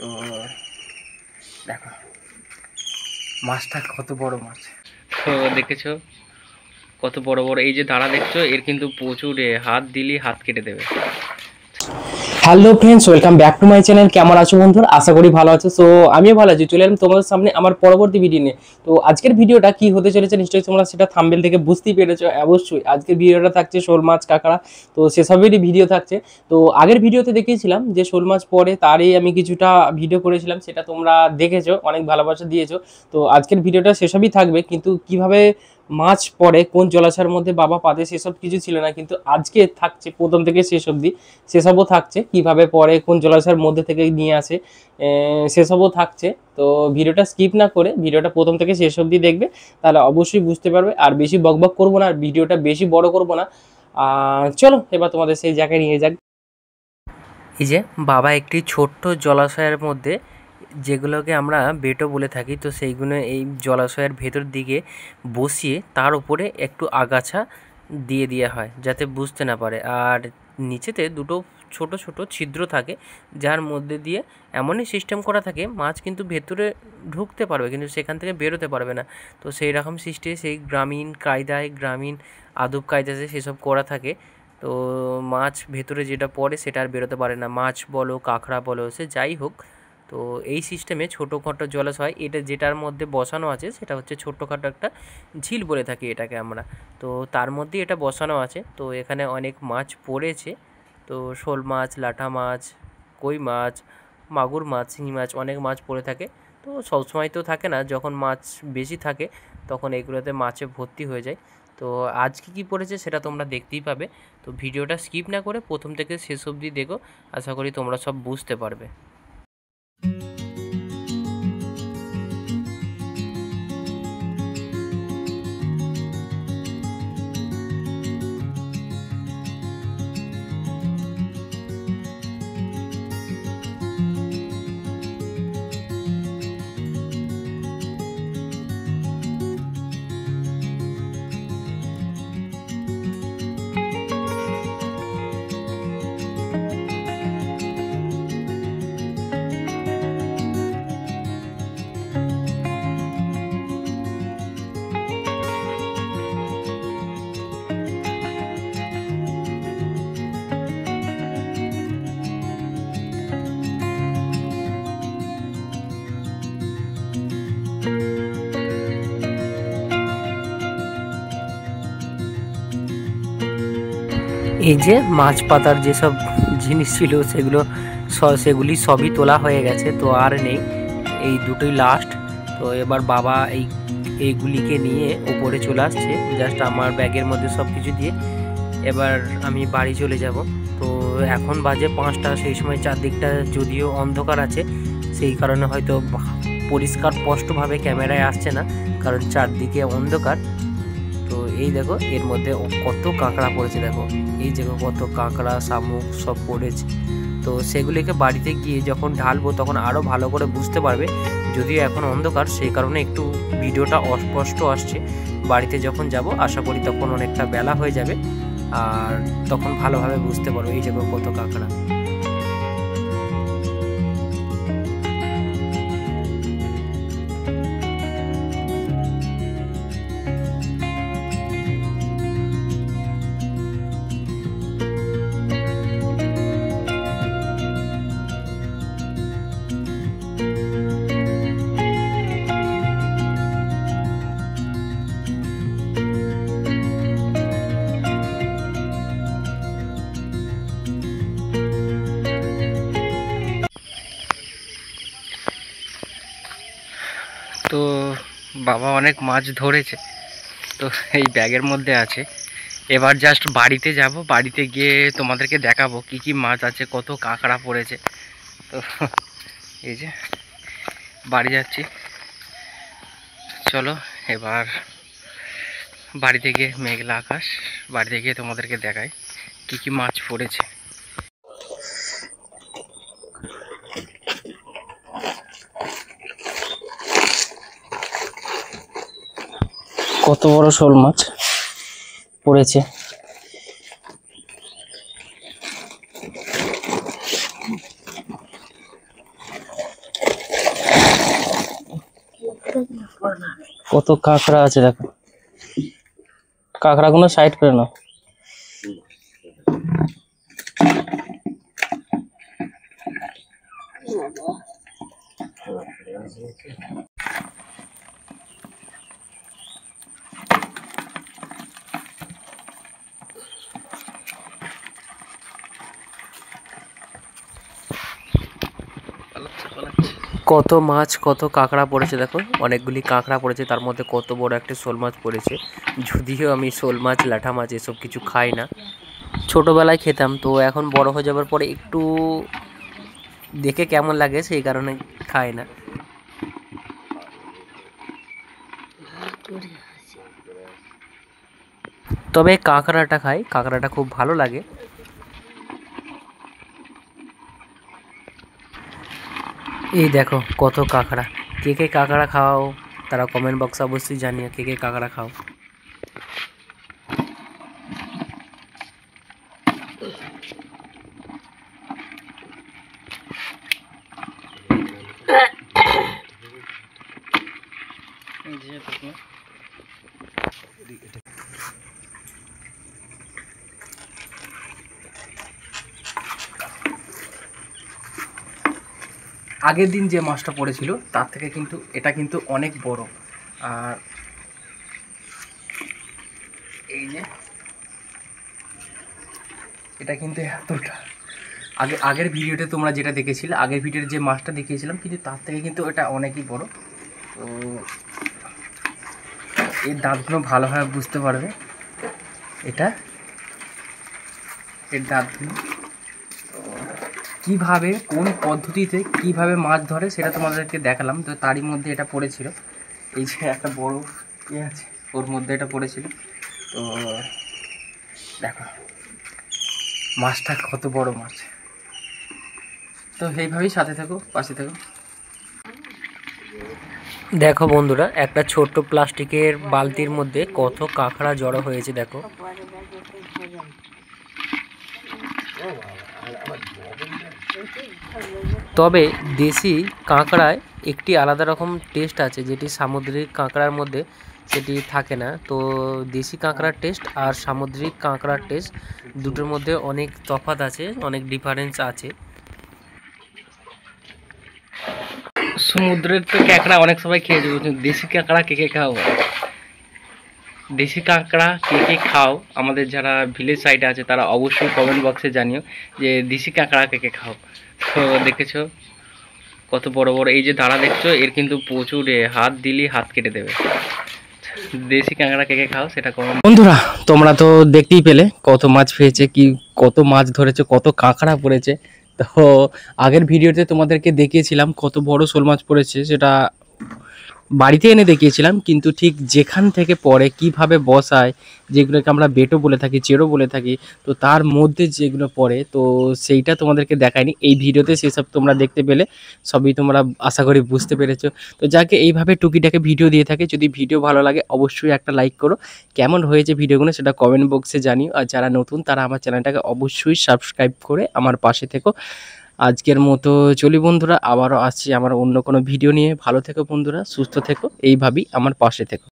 তো দেখো মাছটা কত বড় মাছ। তো দেখেছো কত বড় বড় এই যে দাঁড়া দেখছো, এর কিন্তু প্রচুর হাত দিলেই হাত কেটে দেবে। Hello friends, welcome back to my channel. কেমন আছো বন্ধুরা? আশা করি ভালো আছো। সো আমিও ভালো আছি। চলে এলাম তোমাদের সামনে আমার পরবর্তী ভিডিও নিয়ে। তো আজকের ভিডিওটা কি হতে চলেছে নিশ্চয়ই তোমরা সেটা থাম্বনেল থেকে বুঝতেই পেরেছো। অবশ্যই আজকের ভিডিওটা থাকছে শোল মাছ, কাঁকড়া, তো সেসবেরই ভিডিও থাকছে। তো আগের ভিডিওতে দেখিয়েছিলাম যে শোল মাছ পরে, তারই আমি কিছুটা ভিডিও করেছিলাম, সেটা তোমরা দেখেছো, অনেক ভালোবাসা দিয়েছো। তো আজকের ভিডিওটা সেসবই থাকবে, কিন্তু কিভাবে মাছ পড়ে, কোন জলাশয়ের মধ্যে বাবা পাতে, সেসব কিছু ছিল না। কিন্তু আজকে থাকছে প্রথম থেকে শেষ অবধি, সেসবও থাকছে, কিভাবে পড়ে, কোন জলাশয়ের মধ্যে থেকে নিয়ে আসে, সেসবও থাকছে। তো ভিডিওটা স্কিপ না করে ভিডিওটা প্রথম থেকে শেষ অবধি দেখবে, তাহলে অবশ্যই বুঝতে পারবে। আর বেশি বকবক করবো না, আর ভিডিওটা বেশি বড় করবো না। চলো এবার তোমাদের সেই জায়গায় নিয়ে যাক। এই যে বাবা একটি ছোট্ট জলাশয়ের মধ্যে, যেগুলোকে আমরা বেটো বলে থাকি, তো সেইগুলো এই জলাশয়ের ভেতর দিকে বসিয়ে তার উপরে একটু আগাছা দিয়ে দেওয়া হয় যাতে বুঝতে না পারে। আর নিচেতে দুটো ছোট ছোট ছিদ্র থাকে, যার মধ্যে দিয়ে এমনই সিস্টেম করা থাকে মাছ কিন্তু ভেতরে ঢুকতে পারবে কিন্তু সেখান থেকে বেরোতে পারবে না। তো সেই রকম সিস্টেমে সেই গ্রামীণ কায়দায়, গ্রামীণ আদব কায়দাতে সেসব করা থাকে। তো মাছ ভেতরে যেটা পড়ে সেটা আর বেরোতে পারে না, মাছ বলো কাঁকড়া বলো সে যাই হোক। তো এই সিস্টেমে ছোটোখাটো জলাশয়, এটা যেটার মধ্যে বসানো আছে সেটা হচ্ছে ছোট্টখাটো একটা ঝিল বলে থাকি এটাকে আমরা। তো তার মধ্যে এটা বসানো আছে। তো এখানে অনেক মাছ পড়েছে। তো শোল মাছ, লাটা মাছ, কই মাছ, মাগুর মাছ, শিঙি মাছ, অনেক মাছ পড়ে থাকে। তো সবসময় তো থাকে না, যখন মাছ বেশি থাকে তখন এগুলোতে মাছে ভর্তি হয়ে যায়। তো আজকে কী পড়েছে সেটা তোমরা দেখতেই পাবে। তো ভিডিওটা স্কিপ না করে প্রথম থেকে শেষ অবধি দেখো, আশা করি তোমরা সব বুঝতে পারবে। এই যে মাছ পাতার যেসব জিনিস ছিল সেগুলি সবই তোলা হয়ে গেছে, তো আর নেই, এই দুটোই লাস্ট। তো এবার বাবা এইগুলিকে নিয়ে উপরে চলে আসছে, জাস্ট আমার ব্যাগের মধ্যে সব কিছু দিয়ে। এবার আমি বাড়ি চলে যাব। তো এখন বাজে 5টা, সেই সময় চারদিকটা যদিও অন্ধকার আছে, সেই কারণে হয়তো পরিষ্কার স্পষ্টভাবে ক্যামেরায় আসছে না, কারণ চারদিকে অন্ধকার। তো এই দেখো এর মধ্যে কত কাঁকড়া পড়েছে, দেখো এই দেখো কত কাঁকড়া, শামুক সব পড়েছে। তো সেগুলিকে বাড়িতে গিয়ে যখন ঢালবো তখন আরও ভালো করে বুঝতে পারবে, যদিও এখন অন্ধকার সেই কারণে একটু ভিডিওটা অস্পষ্ট আসছে। বাড়িতে যখন যাব আশা করি তখন অনেকটা বেলা হয়ে যাবে, আর তখন ভালোভাবে বুঝতে পারবো এই দেখো কত কাঁকড়া। তো বাবা অনেক মাছ ধরেছে, তো এই ব্যাগের মধ্যে আছে। এবার জাস্ট বাড়িতে যাব, বাড়িতে গিয়ে তোমাদেরকে দেখাবো কি কি মাছ আছে, কত কাঁকড়া পড়েছে। তো এই যে বাড়ি যাচ্ছি, চলো এবার বাড়িতে গিয়ে মেঘলা আকাশ, বাড়িতে গিয়ে তোমাদেরকে দেখাই কি কি মাছ পড়েছে। কত বড় শোল মাছ পড়েছে। কত কাঁকড়া আছে দেখো, কাঁকড়াগুলো সাইড করে নাও। কত মাছ, কত কাঁকড়া পড়েছে দেখো, অনেকগুলি কাঁকড়া পড়েছে, তার মধ্যে কত বড় একটা শোল মাছ পড়েছে। যদিও আমি শোল মাছ, ল্যাঠা মাছ এসব কিছু খাই না, ছোটোবেলায় খেতাম, তো এখন বড় হয়ে যাবার পরে একটু দেখে কেমন লাগে সেই কারণে খাই না। তবে কাঁকড়াটা খাই, কাঁকড়াটা খুব ভালো লাগে। এই দেখো কত কাঁকড়া, কে কে কাঁকড়া খাও তারা কমেন্ট বক্সে অবশ্যই জানিও কে কে কাঁকড়া খাও। আগের দিন যে মাছটা পড়েছিল তার থেকে কিন্তু এটা কিন্তু অনেক বড়। আর এই যে এটা কিন্তু এতটা, আগের ভিডিওতে তোমরা যেটা দেখেছিলে, আগের ভিডিওর যে মাছটা দেখিয়েছিলাম, কিন্তু তার থেকে কিন্তু এটা অনেকই বড়। তো এর দাঁতগুলো ভালোভাবে বুঝতে পারবে, এটা এর দাঁতগুলো কীভাবে, কোন পদ্ধতিতে কীভাবে মাছ ধরে সেটা তোমাদেরকে দেখালাম। তো তারই মধ্যে এটা পড়েছিল, এই যে একটা বড় ইয়ে আছে ওর মধ্যে এটা পড়েছিল। তো দেখো মাছটা কত বড় মাছ। তো এইভাবেই সাথে থাকো, পাশে থাকো। দেখো বন্ধুরা, একটা ছোট্ট প্লাস্টিকের বালতির মধ্যে কত কাঁকড়া জড়ো হয়েছে দেখো। তবে দেশি কাঁকড়ায় একটি আলাদা রকম টেস্ট আছে, যেটি সামুদ্রিক কাঁকড়ার মধ্যে সেটি থাকে না। তো দেশি কাঁকড়ার টেস্ট আর সামুদ্রিক কাঁকড়ার টেস্ট দুটোর মধ্যে অনেক তফাৎ আছে, অনেক ডিফারেন্স আছে। সমুদ্রের তো কাঁকড়া অনেক সবাই খেয়ে যাবো, দেশি কাঁকড়া কে কে খাও? দেশি কাঁকড়া কে কে খাও? আমাদের যারা ভিলেজ সাইডে আছে তারা অবশ্যই কমেন্ট বক্সে জানিও যে দেশি কাঁকড়া কে কে খাও। তো দেখেছো কত বড় বড়, এই যে দাঁড়া দেখছো, এর কিন্তু প্রচুর হাত দিলেই হাত কেটে দেবে। দেশি কাঁকড়া কে কে খাও সেটা কমেন্ট। বন্ধুরা তোমরা তো দেখতেই পেলে কত মাছ পেয়েছে, কি কত মাছ ধরেছে, কত কাঁকড়া পড়েছে। তো আগের ভিডিওতে তোমাদেরকে দেখিয়েছিলাম কত বড় শোল মাছ পড়েছে, সেটা বাড়িতে এনে দেখিয়েছিলাম, কিন্তু ঠিক যেখান থেকে পড়ে কিভাবে বসায়, যেগুলোকে আমরা বেটো বলে থাকি, চেরো বলে থাকি, তো তার মধ্যে যেগুলো পড়ে তো সেইটা তোমাদেরকে দেখায়নি এই ভিডিওতে। সেসব তোমরা দেখতে পেলে সবই তোমরা আশা করি বুঝতে পেরেছো। তো যাকে এইভাবে টুকিটাকে ভিডিও দিয়ে থাকে, যদি ভিডিও ভালো লাগে অবশ্যই একটা লাইক করো। কেমন হয়েছে ভিডিওগুলো সেটা কমেন্ট বক্সে জানিও। আর যারা নতুন তারা আমার চ্যানেলটাকে অবশ্যই সাবস্ক্রাইব করে আমার পাশে থেকো। আজকের মতো চলি বন্ধুরা, আবারও আসছি আমার অন্য কোনো ভিডিও নিয়ে। ভালো থেকো বন্ধুরা, সুস্থ থেকো, এইভাবেই আমার পাশে থেকো।